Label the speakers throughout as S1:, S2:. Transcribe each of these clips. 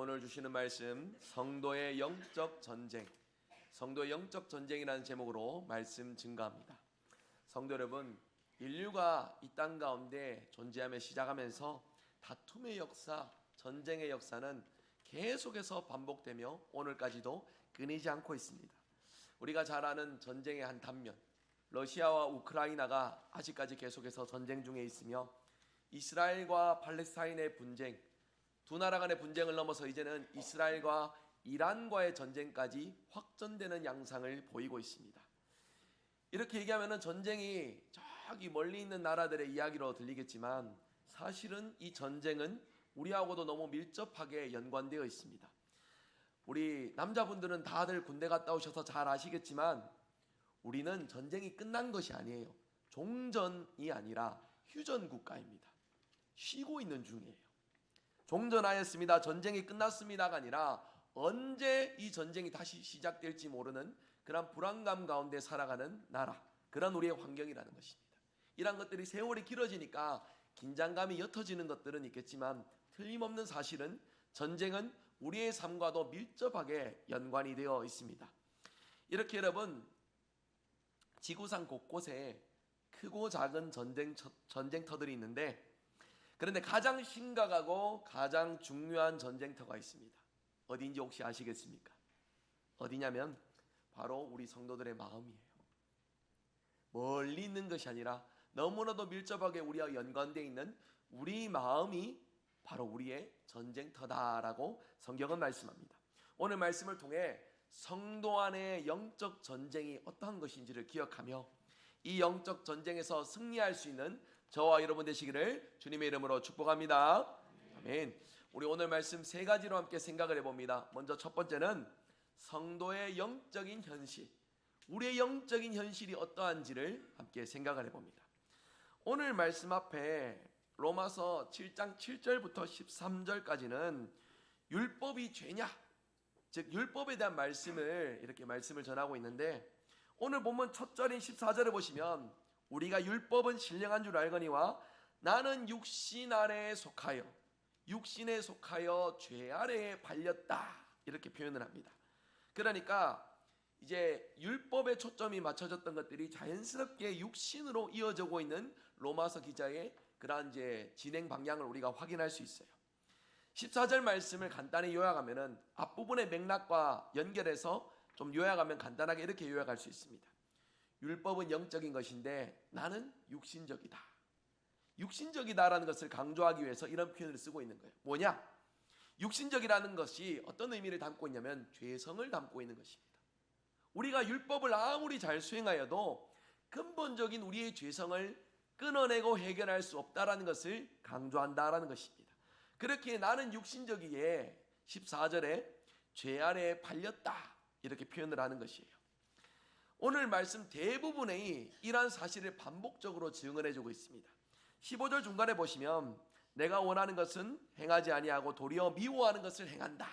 S1: 오늘 주시는 말씀 성도의 영적 전쟁, 성도의 영적 전쟁이라는 제목으로 말씀 증가합니다. 성도 여러분, 인류가 이 땅 가운데 존재하며 시작하면서 다툼의 역사, 전쟁의 역사는 계속해서 반복되며 오늘까지도 끊이지 않고 있습니다. 우리가 잘 아는 전쟁의 한 단면, 러시아와 우크라이나가 아직까지 계속해서 전쟁 중에 있으며 이스라엘과 팔레스타인의 분쟁, 두 나라 간의 분쟁을 넘어서 이제는 이스라엘과 이란과의 전쟁까지 확전되는 양상을 보이고 있습니다. 이렇게 얘기하면 전쟁이 저기 멀리 있는 나라들의 이야기로 들리겠지만 사실은 이 전쟁은 우리하고도 너무 밀접하게 연관되어 있습니다. 우리 남자분들은 다들 군대 갔다 오셔서 잘 아시겠지만 우리는 전쟁이 끝난 것이 아니에요. 종전이 아니라 휴전 국가입니다. 쉬고 있는 중이에요. 종전하였습니다, 전쟁이 끝났습니다가 아니라 언제 이 전쟁이 다시 시작될지 모르는 그런 불안감 가운데 살아가는 나라, 그런 우리의 환경이라는 것입니다. 이런 것들이 세월이 길어지니까 긴장감이 옅어지는 것들은 있겠지만 틀림없는 사실은 전쟁은 우리의 삶과도 밀접하게 연관이 되어 있습니다. 이렇게 여러분, 지구상 곳곳에 크고 작은 전쟁터들이 있는데, 그런데 가장 심각하고 가장 중요한 전쟁터가 있습니다. 어디인지 혹시 아시겠습니까? 어디냐면 바로 우리 성도들의 마음이에요. 멀리 있는 것이 아니라 너무나도 밀접하게 우리와 연관되어 있는 우리 마음이 바로 우리의 전쟁터다라고 성경은 말씀합니다. 오늘 말씀을 통해 성도 안의 영적 전쟁이 어떠한 것인지를 기억하며 이 영적 전쟁에서 승리할 수 있는 저와 여러분 되시기를 주님의 이름으로 축복합니다. 아멘. 우리 오늘 말씀 세 가지로 함께 생각을 해봅니다. 먼저 첫 번째는 성도의 영적인 현실, 우리의 영적인 현실이 어떠한지를 함께 생각을 해봅니다. 오늘 말씀 앞에 로마서 7장 7절부터 13절까지는 율법이 죄냐, 즉 율법에 대한 말씀을 이렇게 말씀을 전하고 있는데, 오늘 본문 첫 절인 14절을 보시면 우리가 율법은 신령한 줄 알거니와 나는 육신 아래에 속하여 육신에 속하여 죄 아래에 발렸다, 이렇게 표현을 합니다. 그러니까 이제 율법에 초점이 맞춰졌던 것들이 자연스럽게 육신으로 이어지고 있는 로마서 기자의 그러한 이제 진행 방향을 우리가 확인할 수 있어요. 14절 말씀을 간단히 요약하면은 앞부분의 맥락과 연결해서 좀 요약하면 간단하게 이렇게 요약할 수 있습니다. 율법은 영적인 것인데 나는 육신적이다. 육신적이다라는 것을 강조하기 위해서 이런 표현을 쓰고 있는 거예요. 뭐냐? 육신적이라는 것이 어떤 의미를 담고 있냐면 죄성을 담고 있는 것입니다. 우리가 율법을 아무리 잘 수행하여도 근본적인 우리의 죄성을 끊어내고 해결할 수 없다라는 것을 강조한다라는 것입니다. 그렇게 나는 육신적이기에 14절에 죄 아래에 발렸다, 이렇게 표현을 하는 것이에요. 오늘 말씀 대부분의 이러한 사실을 반복적으로 증언 해주고 있습니다. 15절 중간에 보시면 내가 원하는 것은 행하지 아니하고 도리어 미워하는 것을 행한다,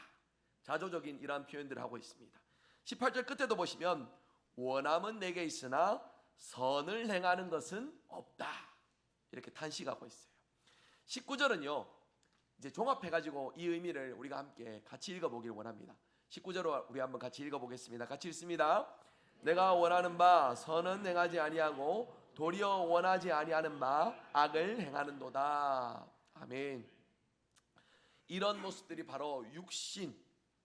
S1: 자조적인 이러한 표현들을 하고 있습니다. 18절 끝에도 보시면 원함은 내게 있으나 선을 행하는 것은 없다, 이렇게 탄식하고 있어요. 19절은요 이제 종합해가지고 이 의미를 우리가 함께 같이 읽어보기를 원합니다. 19절로 우리 한번 같이 읽어보겠습니다. 같이 읽습니다. 내가 원하는 바 선은 행하지 아니하고 도리어 원하지 아니하는 바 악을 행하는도다. 아멘. 이런 모습들이 바로 육신,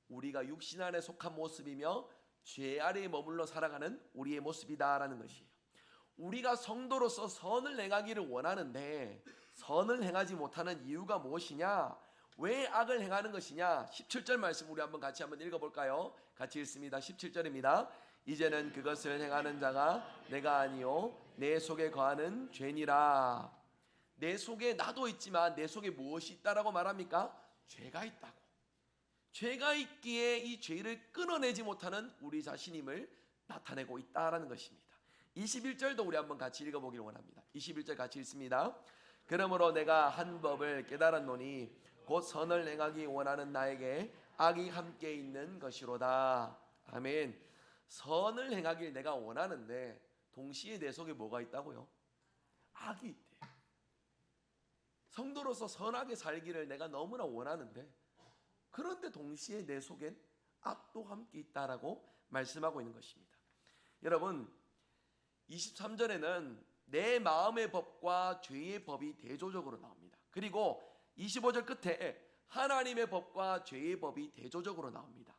S1: 우리가 육신 안에 속한 모습이며 죄 아래에 머물러 살아가는 우리의 모습이다라는 것이에요. 우리가 성도로서 선을 행하기를 원하는데 선을 행하지 못하는 이유가 무엇이냐, 왜 악을 행하는 것이냐. 17절 말씀 우리 같이 한번 읽어볼까요? 같이 읽습니다. 17절입니다. 이제는 그것을 행하는 자가 내가 아니요 내 속에 거하는 죄니라. 내 속에 나도 있지만 내 속에 무엇이 있다라고 말합니까? 죄가 있다고. 죄가 있기에 이 죄를 끊어내지 못하는 우리 자신임을 나타내고 있다라는 것입니다. 21절도 우리 한번 같이 읽어보기를 원합니다. 21절 같이 읽습니다. 그러므로 내가 한 법을 깨달았노니 곧 선을 행하기 원하는 나에게 악이 함께 있는 것이로다. 아멘. 선을 행하길 내가 원하는데 동시에 내 속에 뭐가 있다고요? 악이 있대요. 성도로서 선하게 살기를 내가 너무나 원하는데 그런데 동시에 내 속엔 악도 함께 있다라고 말씀하고 있는 것입니다. 여러분, 23절에는 내 마음의 법과 죄의 법이 대조적으로 나옵니다. 그리고 25절 끝에 하나님의 법과 죄의 법이 대조적으로 나옵니다.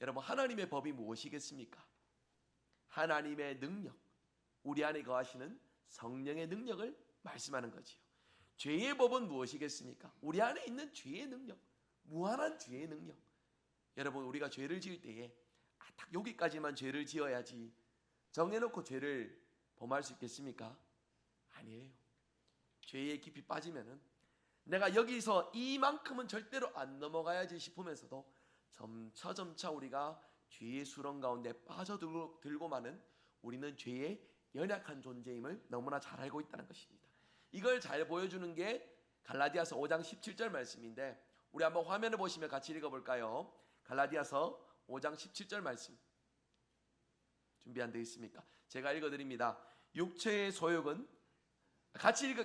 S1: 여러분, 하나님의 법이 무엇이겠습니까? 하나님의 능력, 우리 안에 거하시는 성령의 능력을 말씀하는 거지요. 죄의 법은 무엇이겠습니까? 우리 안에 있는 죄의 능력, 무한한 죄의 능력. 여러분, 우리가 죄를 지을 때에 딱 여기까지만 죄를 지어야지 정해놓고 죄를 범할 수 있겠습니까? 아니에요. 죄에 깊이 빠지면은 내가 여기서 이만큼은 절대로 안 넘어가야지 싶으면서도 점차 우리가 죄의 수렁 가운데 빠져들고만은 우리는 죄의 연약한 존재임을 너무나 잘 알고 있다는 것입니다. 이걸 잘 보여주는 게 갈라디아서 5장 17절 말씀인데, 우리 한번 화면을 보시면 같이 읽어볼까요? 갈라디아서 5장 17절 말씀 준비 안 되어 있습니까? 제가 읽어드립니다. 육체의 소욕은 같이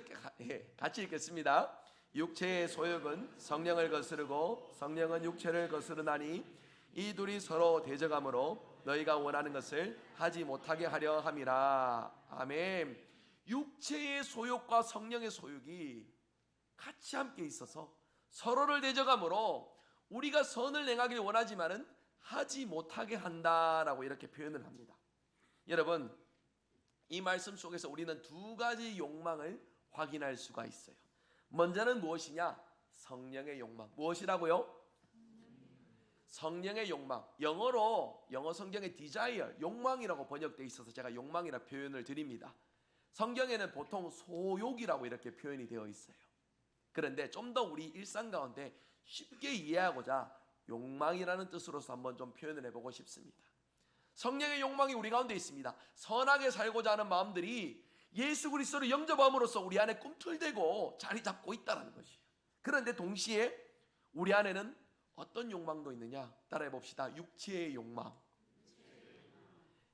S1: 읽겠습니다. 육체의 소욕은 성령을 거스르고 성령은 육체를 거스르나니 이 둘이 서로 대적하므로 너희가 원하는 것을 하지 못하게 하려 함이라. 아멘. 육체의 소욕과 성령의 소욕이 같이 함께 있어서 서로를 대적하므로 우리가 선을 행하길 원하지만은 하지 못하게 한다라고 이렇게 표현을 합니다. 여러분, 이 말씀 속에서 우리는 두 가지 욕망을 확인할 수가 있어요. 먼저는 무엇이냐? 성령의 욕망. 무엇이라고요? 성령의 욕망. 영어 성경에 desire, 욕망이라고 번역되어 있어서 제가 욕망이라 표현을 드립니다. 성경에는 보통 소욕이라고 이렇게 표현이 되어 있어요. 그런데 좀 더 우리 일상 가운데 쉽게 이해하고자 욕망이라는 뜻으로서 한번 좀 표현을 해보고 싶습니다. 성령의 욕망이 우리 가운데 있습니다. 선하게 살고자 하는 마음들이 예수 그리스도를 영접함으로써 우리 안에 꿈틀대고 자리 잡고 있다는 것이에요. 그런데 동시에 우리 안에는 어떤 욕망도 있느냐? 따라해 봅시다. 육체의 욕망.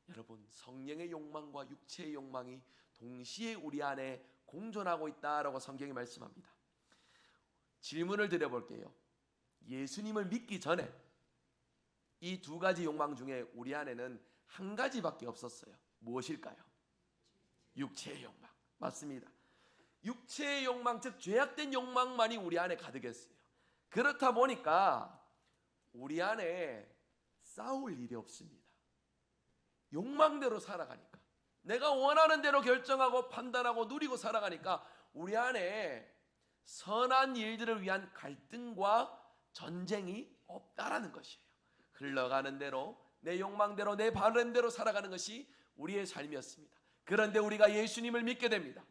S1: 여러분, 성령의 욕망과 육체의 욕망이 동시에 우리 안에 공존하고 있다라고 성경이 말씀합니다. 질문을 드려볼게요. 예수님을 믿기 전에 이 두 가지 욕망 중에 우리 안에는 한 가지밖에 없었어요. 무엇일까요? 육체의 욕망. 맞습니다. 육체의 욕망, 즉 죄악된 욕망만이 우리 안에 가득했어요. 그렇다 보니까 우리 안에 싸울 일이 없습니다. 욕망대로 살아가니까, 내가 원하는 대로 결정하고 판단하고 누리고 살아가니까 우리 안에 선한 일들을 위한 갈등과 전쟁이 없다라는 것이에요. 흘러가는 대로, 내 욕망대로, 내 바람대로 살아가는 것이 우리의 삶이었습니다. 그런데 우리가 예수님을 믿게 됩니다.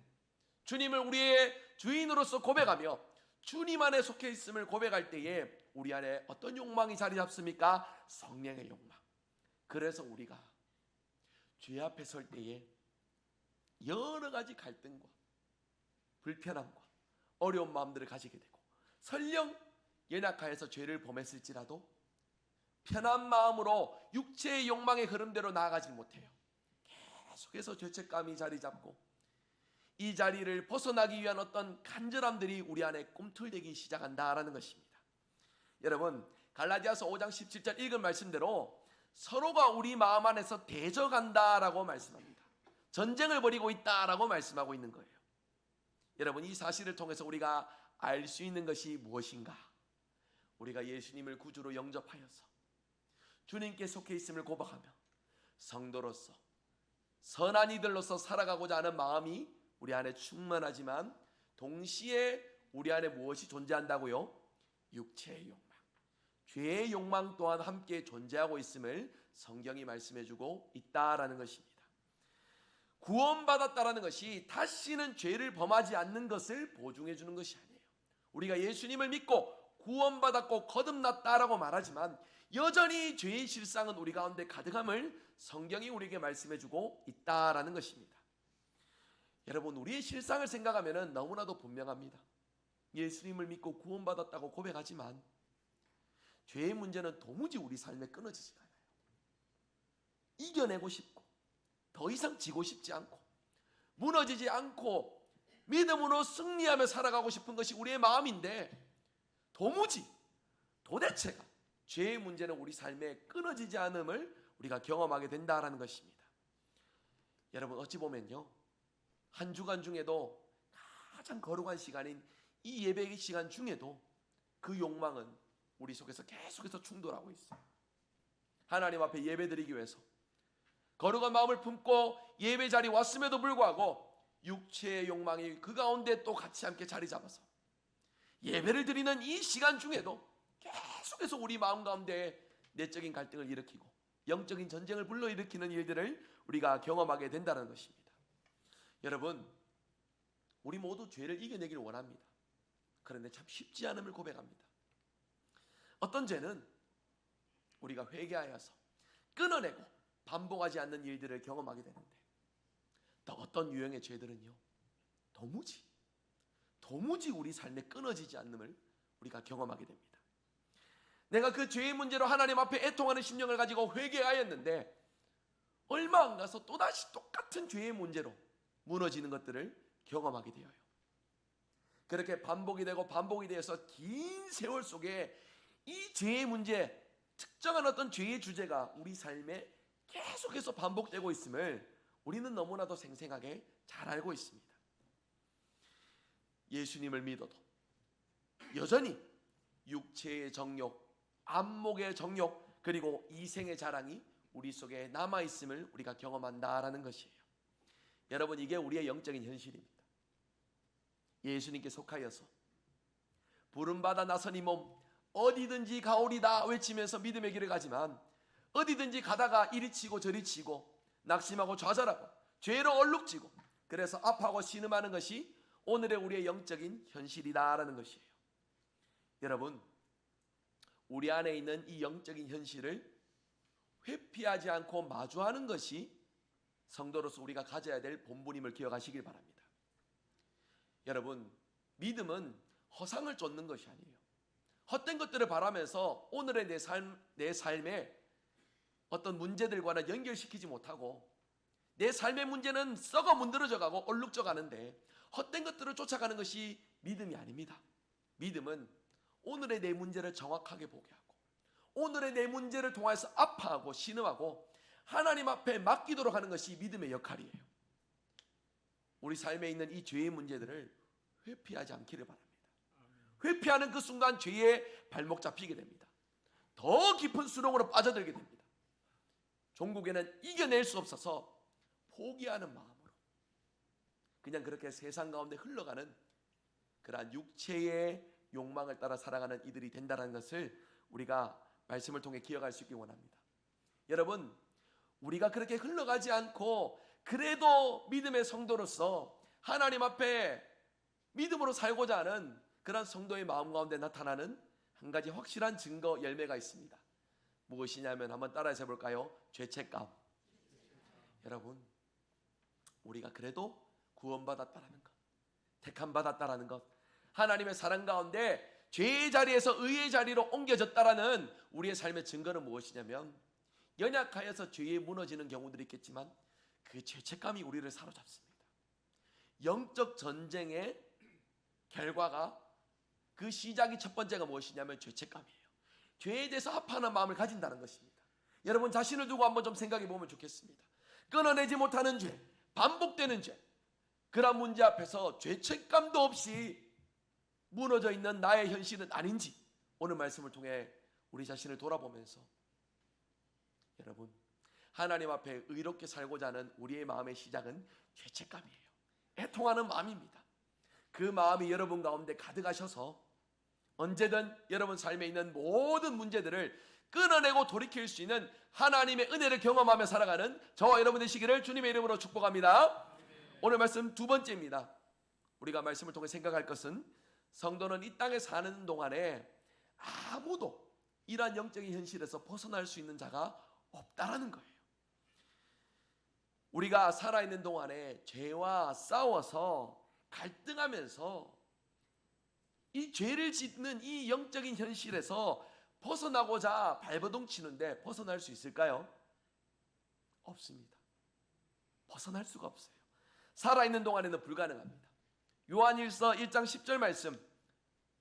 S1: 주님을 우리의 주인으로서 고백하며 주님 안에 속해 있음을 고백할 때에 우리 안에 어떤 욕망이 자리 잡습니까? 성령의 욕망. 그래서 우리가 죄 앞에 설 때에 여러 가지 갈등과 불편함과 어려운 마음들을 가지게 되고, 설령 연약하여서 죄를 범했을지라도 편한 마음으로 육체의 욕망의 흐름대로 나아가지 못해요. 계속해서 죄책감이 자리 잡고 이 자리를 벗어나기 위한 어떤 간절함들이 우리 안에 꿈틀대기 시작한다라는 것입니다. 여러분, 갈라디아서 5장 17절 읽은 말씀대로 서로가 우리 마음 안에서 대적한다라고 말씀합니다. 전쟁을 벌이고 있다라고 말씀하고 있는 거예요. 여러분, 이 사실을 통해서 우리가 알 수 있는 것이 무엇인가? 우리가 예수님을 구주로 영접하여서 주님께 속해 있음을 고백하며 성도로서 선한 이들로서 살아가고자 하는 마음이 우리 안에 충만하지만 동시에 우리 안에 무엇이 존재한다고요? 육체의 욕망, 죄의 욕망 또한 함께 존재하고 있음을 성경이 말씀해주고 있다라는 것입니다. 구원받았다라는 것이 다시는 죄를 범하지 않는 것을 보증해 주는 것이 아니에요. 우리가 예수님을 믿고 구원받았고 거듭났다라고 말하지만 여전히 죄의 실상은 우리 가운데 가득함을 성경이 우리에게 말씀해주고 있다라는 것입니다. 여러분, 우리의 실상을 생각하면 너무나도 분명합니다. 예수님을 믿고 구원받았다고 고백하지만 죄의 문제는 도무지 우리 삶에 끊어지지 않아요. 이겨내고 싶고 더 이상 지고 싶지 않고 무너지지 않고 믿음으로 승리하며 살아가고 싶은 것이 우리의 마음인데 도무지 도대체가 죄의 문제는 우리 삶에 끊어지지 않음을 우리가 경험하게 된다라는 것입니다. 여러분, 어찌 보면요, 한 주간 중에도 가장 거룩한 시간인 이 예배의 시간 중에도 그 욕망은 우리 속에서 계속해서 충돌하고 있어요. 하나님 앞에 예배드리기 위해서 거룩한 마음을 품고 예배 자리에 왔음에도 불구하고 육체의 욕망이 그 가운데 또 같이 함께 자리 잡아서 예배를 드리는 이 시간 중에도 계속해서 우리 마음 가운데 내적인 갈등을 일으키고 영적인 전쟁을 불러일으키는 일들을 우리가 경험하게 된다는 것입니다. 여러분, 우리 모두 죄를 이겨내기를 원합니다. 그런데 참 쉽지 않음을 고백합니다. 어떤 죄는 우리가 회개하여서 끊어내고 반복하지 않는 일들을 경험하게 되는데, 또 어떤 유형의 죄들은요, 도무지 우리 삶에 끊어지지 않음을 우리가 경험하게 됩니다. 내가 그 죄의 문제로 하나님 앞에 애통하는 심령을 가지고 회개하였는데 얼마 안 가서 또다시 똑같은 죄의 문제로 무너지는 것들을 경험하게 되어요. 그렇게 반복이 되고 반복이 되어서 긴 세월 속에 이 죄의 문제, 특정한 어떤 죄의 주제가 우리 삶에 계속해서 반복되고 있음을 우리는 너무나도 생생하게 잘 알고 있습니다. 예수님을 믿어도 여전히 육체의 정욕, 안목의 정욕, 그리고 이생의 자랑이 우리 속에 남아있음을 우리가 경험한다라는 것이에요. 여러분, 이게 우리의 영적인 현실입니다. 예수님께 속하여서 부름받아 나선 이 몸 어디든지 가오리다 외치면서 믿음의 길을 가지만 어디든지 가다가 이리 치고 저리 치고 낙심하고 좌절하고 죄로 얼룩지고 그래서 아파하고 신음하는 것이 오늘의 우리의 영적인 현실이다라는 것이에요. 여러분, 우리 안에 있는 이 영적인 현실을 회피하지 않고 마주하는 것이 성도로서 우리가 가져야 될 본분임을 기억하시길 바랍니다. 여러분, 믿음은 허상을 쫓는 것이 아니에요. 헛된 것들을 바라면서 오늘의 내 삶에 어떤 문제들과는 연결시키지 못하고 내 삶의 문제는 썩어 문드러져 가고 얼룩져 가는데 헛된 것들을 쫓아가는 것이 믿음이 아닙니다. 믿음은 오늘의 내 문제를 정확하게 보게 하고 오늘의 내 문제를 통해서 아파하고 신음하고 하나님 앞에 맡기도록 하는 것이 믿음의 역할이에요. 우리 삶에 있는 이 죄의 문제들을 회피하지 않기를 바랍니다. 회피하는 그 순간 죄에 발목 잡히게 됩니다. 더 깊은 수렁으로 빠져들게 됩니다. 종국에는 이겨낼 수 없어서 포기하는 마음으로 그냥 그렇게 세상 가운데 흘러가는 그러한 육체의 욕망을 따라 살아가는 이들이 된다는 것을 우리가 말씀을 통해 기억할 수 있길 원합니다. 여러분, 우리가 그렇게 흘러가지 않고 그래도 믿음의 성도로서 하나님 앞에 믿음으로 살고자 하는 그런 성도의 마음 가운데 나타나는 한 가지 확실한 증거 열매가 있습니다. 무엇이냐면 한번 따라해서 해볼까요? 죄책감. 여러분, 우리가 그래도 구원받았다라는 것, 택함받았다라는 것, 하나님의 사랑 가운데 죄의 자리에서 의의 자리로 옮겨졌다라는 우리의 삶의 증거는 무엇이냐면 연약하여서 죄에 무너지는 경우들이 있겠지만 그 죄책감이 우리를 사로잡습니다. 영적 전쟁의 결과가 그 시작이 첫 번째가 무엇이냐면 죄책감이에요. 죄에 대해서 아파하는 마음을 가진다는 것입니다. 여러분 자신을 두고 한번 좀 생각해 보면 좋겠습니다. 끊어내지 못하는 죄, 반복되는 죄, 그런 문제 앞에서 죄책감도 없이 무너져 있는 나의 현실은 아닌지 오늘 말씀을 통해 우리 자신을 돌아보면서 여러분 하나님 앞에 의롭게 살고자 하는 우리의 마음의 시작은 죄책감이에요. 애통하는 마음입니다. 그 마음이 여러분 가운데 가득하셔서 언제든 여러분 삶에 있는 모든 문제들을 끊어내고 돌이킬 수 있는 하나님의 은혜를 경험하며 살아가는 저와 여러분 되시기를 주님의 이름으로 축복합니다. 오늘 말씀 두 번째입니다. 우리가 말씀을 통해 생각할 것은 성도는 이 땅에 사는 동안에 아무도 이러한 영적인 현실에서 벗어날 수 있는 자가 없다라는 거예요. 우리가 살아있는 동안에 죄와 싸워서 갈등하면서 이 죄를 짓는 이 영적인 현실에서 벗어나고자 발버둥 치는데 벗어날 수 있을까요? 없습니다. 벗어날 수가 없어요. 살아있는 동안에는 불가능합니다. 요한일서 1장 10절 말씀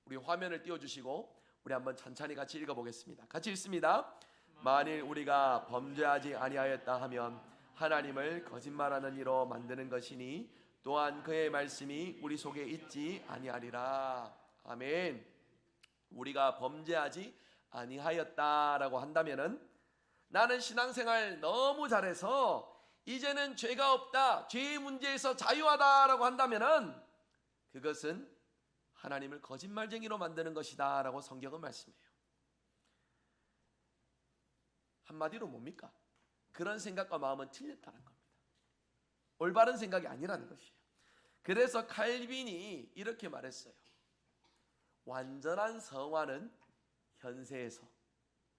S1: 우리 화면을 띄워주시고 우리 한번 천천히 같이 읽어보겠습니다. 같이 읽습니다. 만일 우리가 범죄하지 아니하였다 하면 하나님을 거짓말하는 이로 만드는 것이니 또한 그의 말씀이 우리 속에 있지 아니하리라. 아멘. 우리가 범죄하지 아니하였다라고 한다면은 나는 신앙생활 너무 잘해서 이제는 죄가 없다, 죄의 문제에서 자유하다라고 한다면은 그것은 하나님을 거짓말쟁이로 만드는 것이다 라고 성경은 말씀해요. 한마디로 뭡니까? 그런 생각과 마음은 틀렸다는 겁니다. 올바른 생각이 아니라는 것이에요. 그래서 칼빈이 이렇게 말했어요. 완전한 성화는 현세에서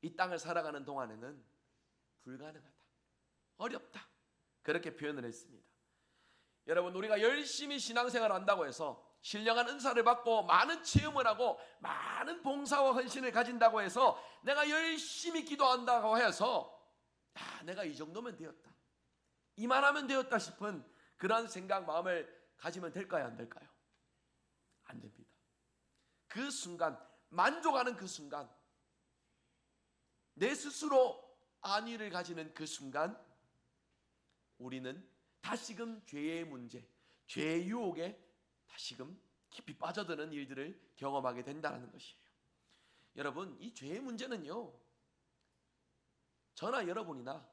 S1: 이 땅을 살아가는 동안에는 불가능하다, 어렵다, 그렇게 표현을 했습니다. 여러분, 우리가 열심히 신앙생활을 한다고 해서 신령한 은사를 받고 많은 체험을 하고 많은 봉사와 헌신을 가진다고 해서 내가 열심히 기도한다고 해서 내가 이 정도면 되었다, 이만하면 되었다 싶은 그런 생각, 마음을 가지면 될까요? 안 될까요? 안 됩니다. 그 순간, 만족하는 그 순간, 내 스스로 안위를 가지는 그 순간 우리는 다시금 죄의 문제, 죄의 유혹에 다시금 깊이 빠져드는 일들을 경험하게 된다는 것이에요. 여러분, 이 죄의 문제는요, 저나 여러분이나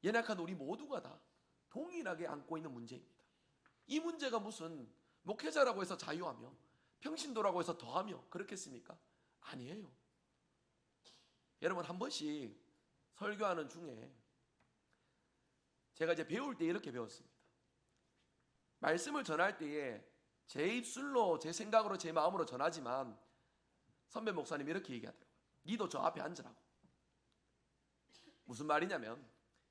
S1: 연약한 우리 모두가 다 동일하게 안고 있는 문제입니다. 이 문제가 무슨 목회자라고 해서 자유하며 평신도라고 해서 더하며 그렇겠습니까? 아니에요. 여러분, 한 번씩 설교하는 중에 제가 이제 배울 때 이렇게 배웠습니다. 말씀을 전할 때에 제 입술로, 제 생각으로, 제 마음으로 전하지만 선배 목사님이 이렇게 얘기하더라고요. 니도 저 앞에 앉으라고. 무슨 말이냐면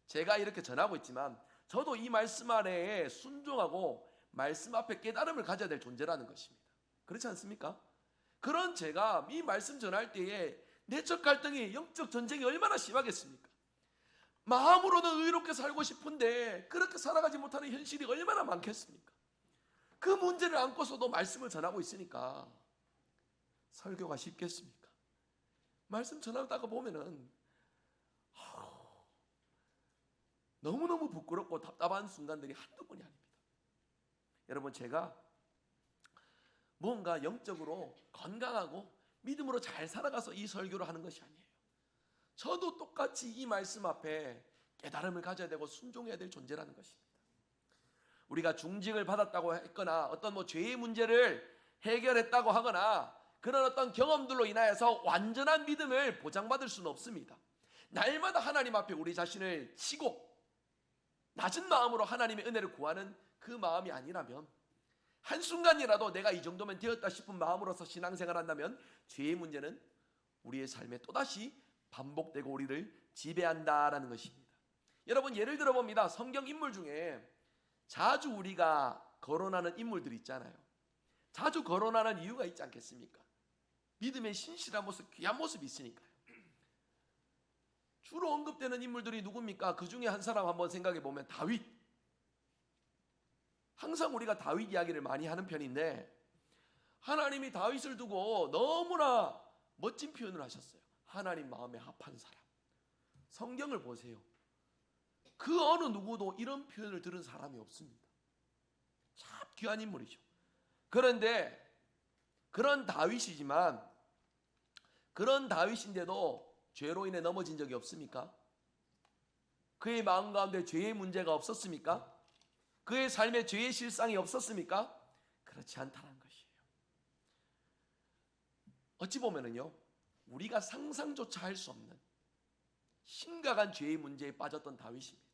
S1: 제가 이렇게 전하고 있지만 저도 이 말씀 아래에 순종하고 말씀 앞에 깨달음을 가져야 될 존재라는 것입니다. 그렇지 않습니까? 그런 제가 이 말씀 전할 때에 내적 갈등이, 영적 전쟁이 얼마나 심하겠습니까? 마음으로는 의롭게 살고 싶은데 그렇게 살아가지 못하는 현실이 얼마나 많겠습니까? 그 문제를 안고서도 말씀을 전하고 있으니까 설교가 쉽겠습니까? 말씀 전하다가 보면은 너무너무 부끄럽고 답답한 순간들이 한두 번이 아닙니다. 여러분, 제가 뭔가 영적으로 건강하고 믿음으로 잘 살아가서 이 설교를 하는 것이 아니에요. 저도 똑같이 이 말씀 앞에 깨달음을 가져야 되고 순종해야 될 존재라는 것입니다. 우리가 중직을 받았다고 했거나 어떤 죄의 문제를 해결했다고 하거나 그런 어떤 경험들로 인하여서 완전한 믿음을 보장받을 수는 없습니다. 날마다 하나님 앞에 우리 자신을 치고 낮은 마음으로 하나님의 은혜를 구하는 그 마음이 아니라면, 한순간이라도 내가 이 정도면 되었다 싶은 마음으로서 신앙생활을 한다면 죄의 문제는 우리의 삶에 또다시 반복되고 우리를 지배한다라는 것입니다. 여러분, 예를 들어 봅니다. 성경 인물 중에 자주 우리가 거론하는 인물들이 있잖아요. 자주 거론하는 이유가 있지 않겠습니까? 믿음의 신실한 모습, 귀한 모습이 있으니까요. 주로 언급되는 인물들이 누굽니까? 그 중에 한 사람 한번 생각해 보면 다윗. 항상 우리가 다윗 이야기를 많이 하는 편인데 하나님이 다윗을 두고 너무나 멋진 표현을 하셨어요. 하나님 마음에 합한 사람. 성경을 보세요. 그 어느 누구도 이런 표현을 들은 사람이 없습니다. 참 귀한 인물이죠. 그런데 그런 다윗이지만, 그런 다윗인데도 죄로 인해 넘어진 적이 없습니까? 그의 마음 가운데 죄의 문제가 없었습니까? 그의 삶에 죄의 실상이 없었습니까? 그렇지 않다는 것이에요. 어찌 보면은요, 우리가 상상조차 할 수 없는 심각한 죄의 문제에 빠졌던 다윗입니다.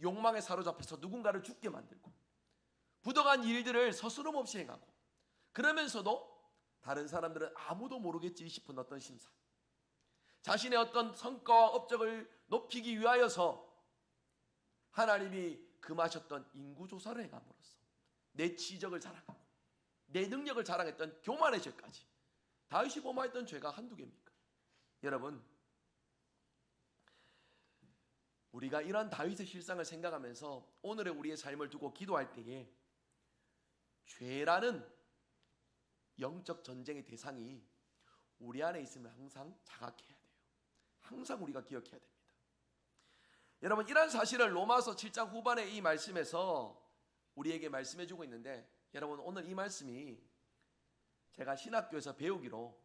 S1: 욕망에 사로잡혀서 누군가를 죽게 만들고 부당한 일들을 서스럼 없이 행하고, 그러면서도 다른 사람들은 아무도 모르겠지 싶은 어떤 심산, 자신의 어떤 성과와 업적을 높이기 위하여서 하나님이 금하셨던 인구조사를 행함으로써 내 지적을 자랑하고 내 능력을 자랑했던 교만의 죄까지, 다윗이 범하였던 죄가 한두 개입니까? 여러분, 우리가 이런 다윗의 실상을 생각하면서 오늘의 우리의 삶을 두고 기도할 때에 죄라는 영적 전쟁의 대상이 우리 안에 있으면 항상 자각해야 돼요. 항상 우리가 기억해야 됩니다. 여러분, 이런 사실을 로마서 7장 후반의 이 말씀에서 우리에게 말씀해 주고 있는데, 여러분 오늘 이 말씀이 제가 신학교에서 배우기로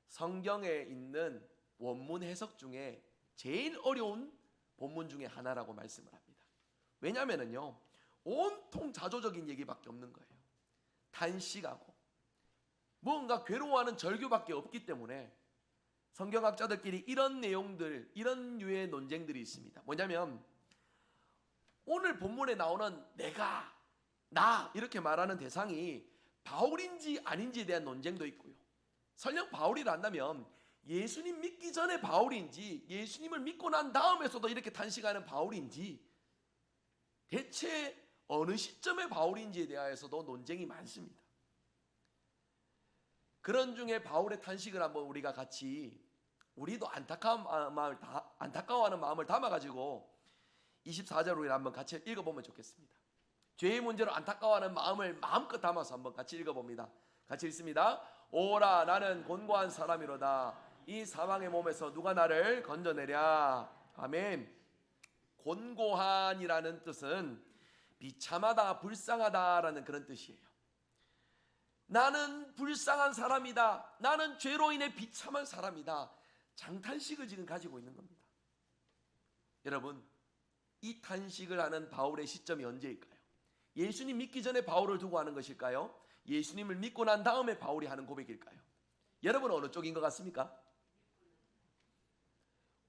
S1: 성경에 있는 원문 해석 중에 제일 어려운 본문 중에 하나라고 말씀을 합니다. 왜냐하면요, 온통 자조적인 얘기밖에 없는 거예요. 탄식하고 뭔가 괴로워하는 절규밖에 없기 때문에 성경학자들끼리 이런 내용들, 이런 류의 논쟁들이 있습니다. 뭐냐면 오늘 본문에 나오는 내가, 나 이렇게 말하는 대상이 바울인지 아닌지에 대한 논쟁도 있고요. 설령 바울이란다면 예수님 믿기 전에 바울인지 예수님을 믿고 난 다음에서도 이렇게 탄식하는 바울인지 대체 어느 시점의 바울인지에 대하여서도 논쟁이 많습니다. 그런 중에 바울의 탄식을 한번 우리가 같이, 우리도 안타까워하는 마음을 담아가지고 24절 우리 한번 같이 읽어보면 좋겠습니다. 죄의 문제로 안타까워하는 마음을 마음껏 담아서 한번 같이 읽어봅니다. 같이 읽습니다. 오라, 나는 곤고한 사람이로다. 이 사망의 몸에서 누가 나를 건져내랴. 아멘. 곤고한이라는 뜻은 비참하다, 불쌍하다라는 그런 뜻이에요. 나는 불쌍한 사람이다. 나는 죄로 인해 비참한 사람이다. 장탄식을 지금 가지고 있는 겁니다. 여러분, 이 탄식을 하는 바울의 시점이 언제일까요? 예수님 믿기 전에 바울을 두고 하는 것일까요? 예수님을 믿고 난 다음에 바울이 하는 고백일까요? 여러분은 어느 쪽인 것 같습니까?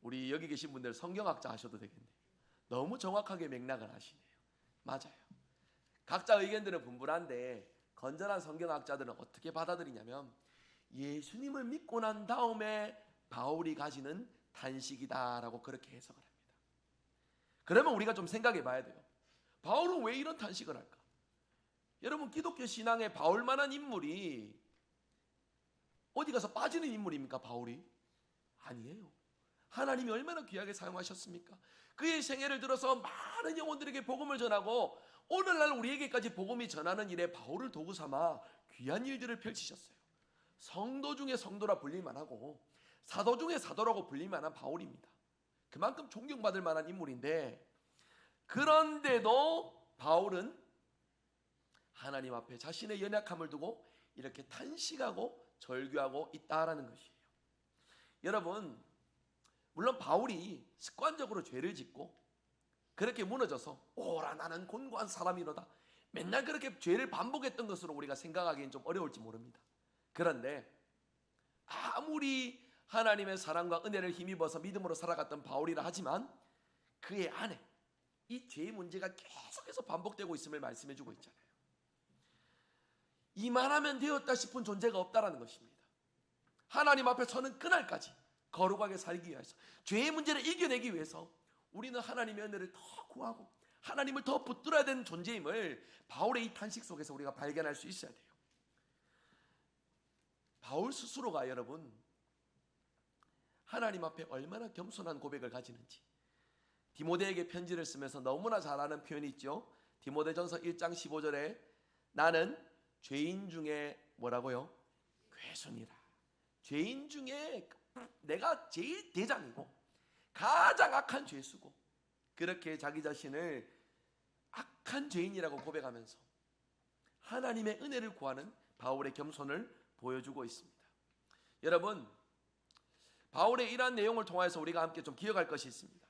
S1: 우리 여기 계신 분들 성경학자 하셔도 되겠네요. 너무 정확하게 맥락을 하시네요. 맞아요. 각자 의견들은 분분한데 건전한 성경학자들은 어떻게 받아들이냐면 예수님을 믿고 난 다음에 바울이 가지는 탄식이다라고 그렇게 해석을 합니다. 그러면 우리가 좀 생각해 봐야 돼요. 바울은 왜 이런 탄식을 할까? 여러분, 기독교 신앙에 바울만한 인물이 어디 가서 빠지는 인물입니까? 바울이? 아니에요. 하나님이 얼마나 귀하게 사용하셨습니까? 그의 생애를 들어서 많은 영혼들에게 복음을 전하고 오늘날 우리에게까지 복음이 전하는 일에 바울을 도구 삼아 귀한 일들을 펼치셨어요. 성도 중에 성도라 불릴만하고 사도 중에 사도라고 불릴만한 바울입니다. 그만큼 존경받을 만한 인물인데, 그런데도 바울은 하나님 앞에 자신의 연약함을 두고 이렇게 탄식하고 절규하고 있다라는 것이에요. 여러분, 물론 바울이 습관적으로 죄를 짓고 그렇게 무너져서 오라, 나는 곤고한 사람이로다, 맨날 그렇게 죄를 반복했던 것으로 우리가 생각하기엔 좀 어려울지 모릅니다. 그런데 아무리 하나님의 사랑과 은혜를 힘입어서 믿음으로 살아갔던 바울이라 하지만 그의 안에 이 죄의 문제가 계속해서 반복되고 있음을 말씀해주고 있잖아요. 이만하면 되었다 싶은 존재가 없다라는 것입니다. 하나님 앞에 서는 그날까지 거룩하게 살기 위해서, 죄의 문제를 이겨내기 위해서 우리는 하나님의 은혜를 더 구하고 하나님을 더 붙들어야 되는 존재임을 바울의 이 탄식 속에서 우리가 발견할 수 있어야 돼요. 바울 스스로가 여러분 하나님 앞에 얼마나 겸손한 고백을 가지는지 디모데에게 편지를 쓰면서 너무나 잘 아는 표현이 있죠. 디모데전서 1장 15절에 나는 죄인 중에 뭐라고요? 괴순이라. 죄인 중에 내가 제일 대장이고 가장 악한 죄수고, 그렇게 자기 자신을 악한 죄인이라고 고백하면서 하나님의 은혜를 구하는 바울의 겸손을 보여주고 있습니다. 여러분, 바울의 이러한 내용을 통해서 우리가 함께 좀 기억할 것이 있습니다.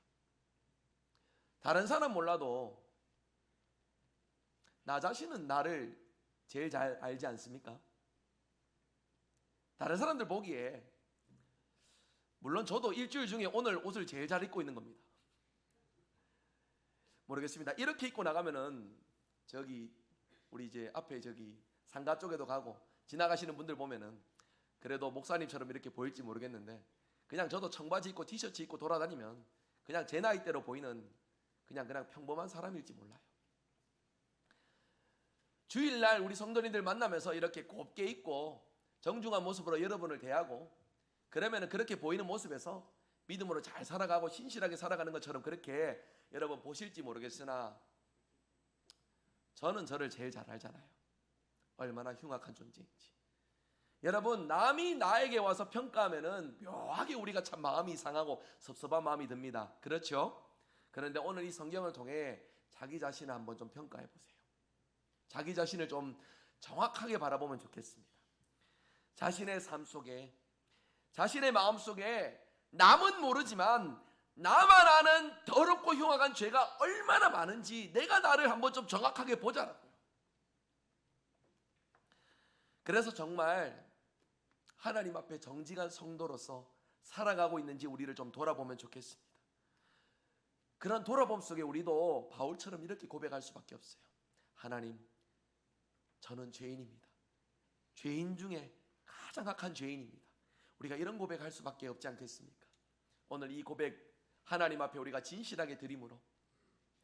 S1: 다른 사람 몰라도 나 자신은 나를 제일 잘 알지 않습니까? 다른 사람들 보기에, 물론 저도 일주일 중에 오늘 옷을 제일 잘 입고 있는 겁니다. 모르겠습니다. 이렇게 입고 나가면은 저기 우리 이제 앞에 저기 상가 쪽에도 가고 지나가시는 분들 보면은 그래도 목사님처럼 이렇게 보일지 모르겠는데, 그냥 저도 청바지 입고 티셔츠 입고 돌아다니면 그냥 제 나이대로 보이는 그냥 평범한 사람일지 몰라요. 주일날 우리 성도님들 만나면서 이렇게 곱게 입고 정중한 모습으로 여러분을 대하고 그러면은 그렇게 보이는 모습에서 믿음으로 잘 살아가고 신실하게 살아가는 것처럼 그렇게 여러분 보실지 모르겠으나 저는 저를 제일 잘 알잖아요. 얼마나 흉악한 존재인지. 여러분, 남이 나에게 와서 평가하면은 묘하게 우리가 참 마음이 상하고 섭섭한 마음이 듭니다. 그렇죠? 그런데 오늘 이 성경을 통해 자기 자신을 한번 좀 평가해 보세요. 자기 자신을 좀 정확하게 바라보면 좋겠습니다. 자신의 삶 속에, 자신의 마음 속에 남은 모르지만 나만 아는 더럽고 흉악한 죄가 얼마나 많은지 내가 나를 한번 좀 정확하게 보자라고요. 그래서 정말 하나님 앞에 정직한 성도로서 살아가고 있는지 우리를 좀 돌아보면 좋겠습니다. 그런 돌아봄 속에 우리도 바울처럼 이렇게 고백할 수밖에 없어요. 하나님, 저는 죄인입니다. 죄인 중에 가장 악한 죄인입니다. 우리가 이런 고백할 수밖에 없지 않겠습니까? 오늘 이 고백 하나님 앞에 우리가 진실하게 드림으로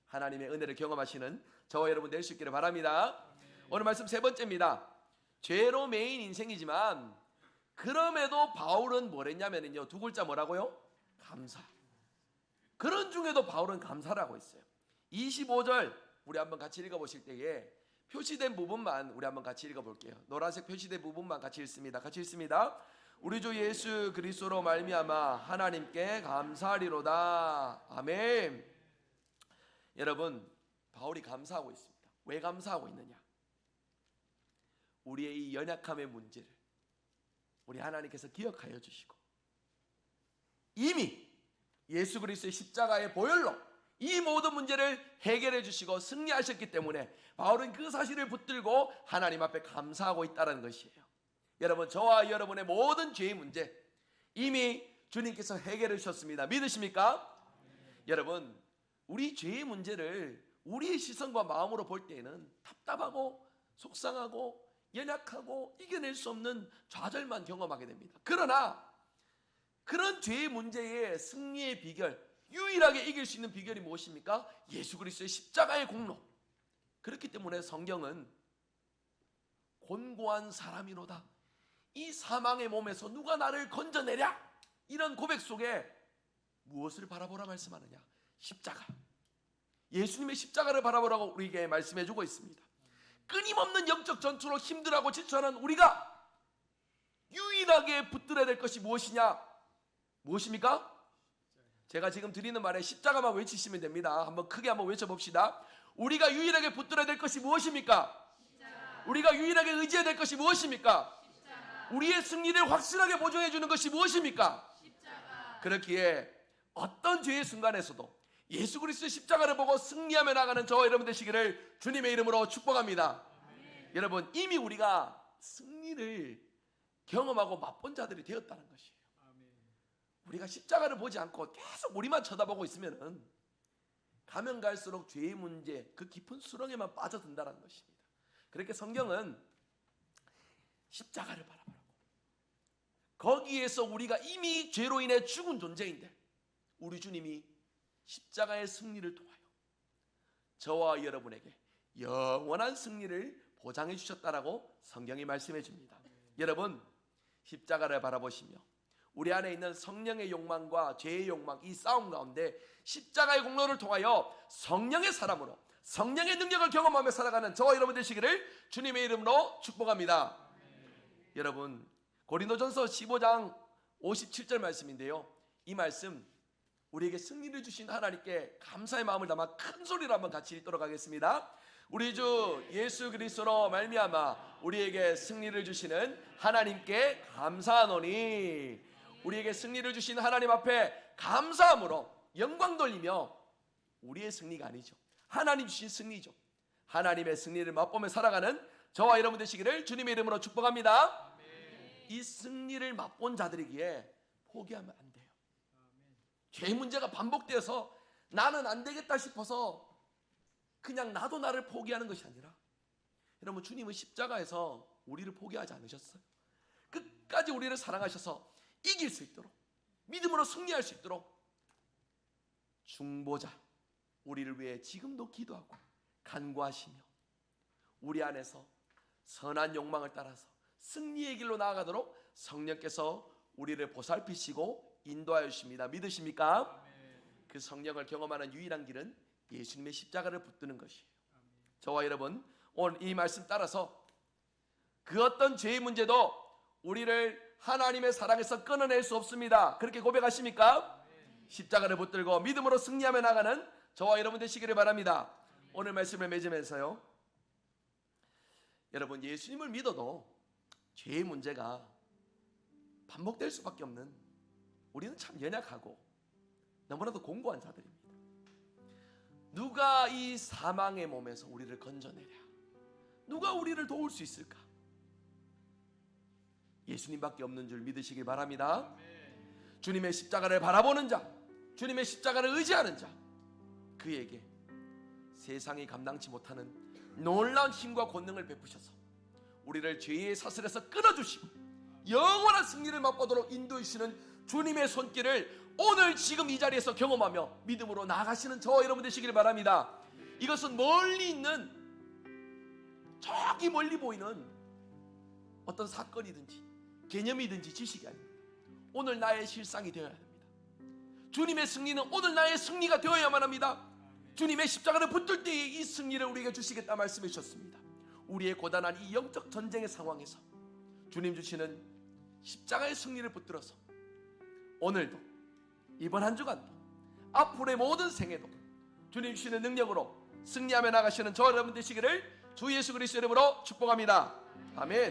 S1: 하나님의 은혜를 경험하시는 저와 여러분 될 수 있기를 바랍니다. 오늘 말씀 세 번째입니다. 죄로 매인 인생이지만 그럼에도 바울은 뭘 했냐면요, 두 글자 뭐라고요? 감사. 그런 중에도 바울은 감사라고 했어요. 25절 우리 한번 같이 읽어보실 때에 표시된 부분만 우리 한번 같이 읽어볼게요. 노란색 표시된 부분만 같이 읽습니다. 같이 읽습니다. 우리 주 예수 그리스도로 말미암아 하나님께 감사하리로다. 아멘. 여러분, 바울이 감사하고 있습니다. 왜 감사하고 있느냐? 우리의 이 연약함의 문제를 우리 하나님께서 기억하여 주시고 이미 예수 그리스도의 십자가의 보혈로 이 모든 문제를 해결해 주시고 승리하셨기 때문에 바울은 그 사실을 붙들고 하나님 앞에 감사하고 있다는 것이에요. 여러분, 저와 여러분의 모든 죄의 문제 이미 주님께서 해결해 주셨습니다. 믿으십니까? 여러분, 우리 죄의 문제를 우리의 시선과 마음으로 볼 때에는 답답하고 속상하고 연약하고 이겨낼 수 없는 좌절만 경험하게 됩니다. 그러나 그런 죄의 문제의 승리의 비결, 유일하게 이길 수 있는 비결이 무엇입니까? 예수 그리스도의 십자가의 공로. 그렇기 때문에 성경은 곤고한 사람이로다, 이 사망의 몸에서 누가 나를 건져내랴, 이런 고백 속에 무엇을 바라보라 말씀하느냐? 십자가, 예수님의 십자가를 바라보라고 우리에게 말씀해주고 있습니다. 끊임없는 영적 전투로 힘들어하고 지쳐하는 우리가 유일하게 붙들어야 될 것이 무엇이냐? 무엇입니까? 제가 지금 드리는 말에 십자가만 외치시면 됩니다. 한번 크게 한번 외쳐봅시다. 우리가 유일하게 붙들어야 될 것이 무엇입니까? 십자가. 우리가 유일하게 의지해야 될 것이 무엇입니까? 십자가. 우리의 승리를 확실하게 보증해 주는 것이 무엇입니까? 십자가. 그렇기에 어떤 죄의 순간에서도 예수 그리스도의 십자가를 보고 승리하며 나가는 저와 여러분 되시기를 주님의 이름으로 축복합니다. 아멘. 여러분, 이미 우리가 승리를 경험하고 맛본 자들이 되었다는 것이에요. 아멘. 우리가 십자가를 보지 않고 계속 우리만 쳐다보고 있으면 가면 갈수록 죄의 문제, 그 깊은 수렁에만 빠져든다는 것입니다. 그렇게 성경은 십자가를 바라보라고, 거기에서 우리가 이미 죄로 인해 죽은 존재인데 우리 주님이 십자가의 승리를 통하여 저와 여러분에게 영원한 승리를 보장해 주셨다라고 성경이 말씀해 줍니다. 여러분, 십자가를 바라보시며 우리 안에 있는 성령의 욕망과 죄의 욕망, 이 싸움 가운데 십자가의 공로를 통하여 성령의 사람으로 성령의 능력을 경험하며 살아가는 저와 여러분 되시기를 주님의 이름으로 축복합니다. 여러분, 고린도전서 15장 57절 말씀인데요, 이 말씀 우리에게 승리를 주신 하나님께 감사의 마음을 담아 큰 소리로 한번 같이 읽도록 하겠습니다. 우리 주 예수 그리스도로 말미암아 우리에게 승리를 주시는 하나님께 감사하노니. 우리에게 승리를 주신 하나님 앞에 감사함으로 영광 돌리며, 우리의 승리가 아니죠, 하나님 주신 승리죠. 하나님의 승리를 맛보며 살아가는 저와 여러분 되시기를 주님의 이름으로 축복합니다. 아멘. 이 승리를 맛본 자들이기에 포기하면 안 돼요. 죄의 문제가 반복되어서 나는 안 되겠다 싶어서 그냥 나도 나를 포기하는 것이 아니라, 여러분, 주님은 십자가에서 우리를 포기하지 않으셨어요. 끝까지 우리를 사랑하셔서 이길 수 있도록, 믿음으로 승리할 수 있도록 중보자, 우리를 위해 지금도 기도하고 간구하시며 우리 안에서 선한 욕망을 따라서 승리의 길로 나아가도록 성령께서 우리를 보살피시고 인도하여 주십니다. 믿으십니까? 아멘. 그 성령을 경험하는 유일한 길은 예수님의 십자가를 붙드는 것이에요. 아멘. 저와 여러분, 오늘 이 말씀 따라서 그 어떤 죄의 문제도 우리를 하나님의 사랑에서 끊어낼 수 없습니다. 그렇게 고백하십니까? 십자가를 붙들고 믿음으로 승리하며 나가는 저와 여러분 되시기를 바랍니다. 오늘 말씀을 맺으면서요, 여러분, 예수님을 믿어도 죄의 문제가 반복될 수밖에 없는, 우리는 참 연약하고 너무나도 공고한 자들입니다. 누가 이 사망의 몸에서 우리를 건져내랴? 누가 우리를 도울 수 있을까? 예수님밖에 없는 줄 믿으시길 바랍니다. 주님의 십자가를 바라보는 자, 주님의 십자가를 의지하는 자, 그에게 세상이 감당치 못하는 놀라운 힘과 권능을 베푸셔서 우리를 죄의 사슬에서 끊어주시고 영원한 승리를 맛보도록 인도하시는 주님의 손길을 오늘 지금 이 자리에서 경험하며 믿음으로 나아가시는 저와 여러분 되시길 바랍니다. 이것은 멀리 있는, 저기 멀리 보이는 어떤 사건이든지 개념이든지 지식이 아닙니다. 오늘 나의 실상이 되어야 합니다. 주님의 승리는 오늘 나의 승리가 되어야만 합니다. 주님의 십자가를 붙들 때에 이 승리를 우리에게 주시겠다 말씀해 주셨습니다. 우리의 고단한 이 영적 전쟁의 상황에서 주님 주시는 십자가의 승리를 붙들어서 오늘도, 이번 한 주간도, 앞으로의 모든 생애도 주님 주시는 능력으로 승리하며 나가시는 저와 여러분 되시기를 주 예수 그리스도 이름으로 축복합니다. 아멘.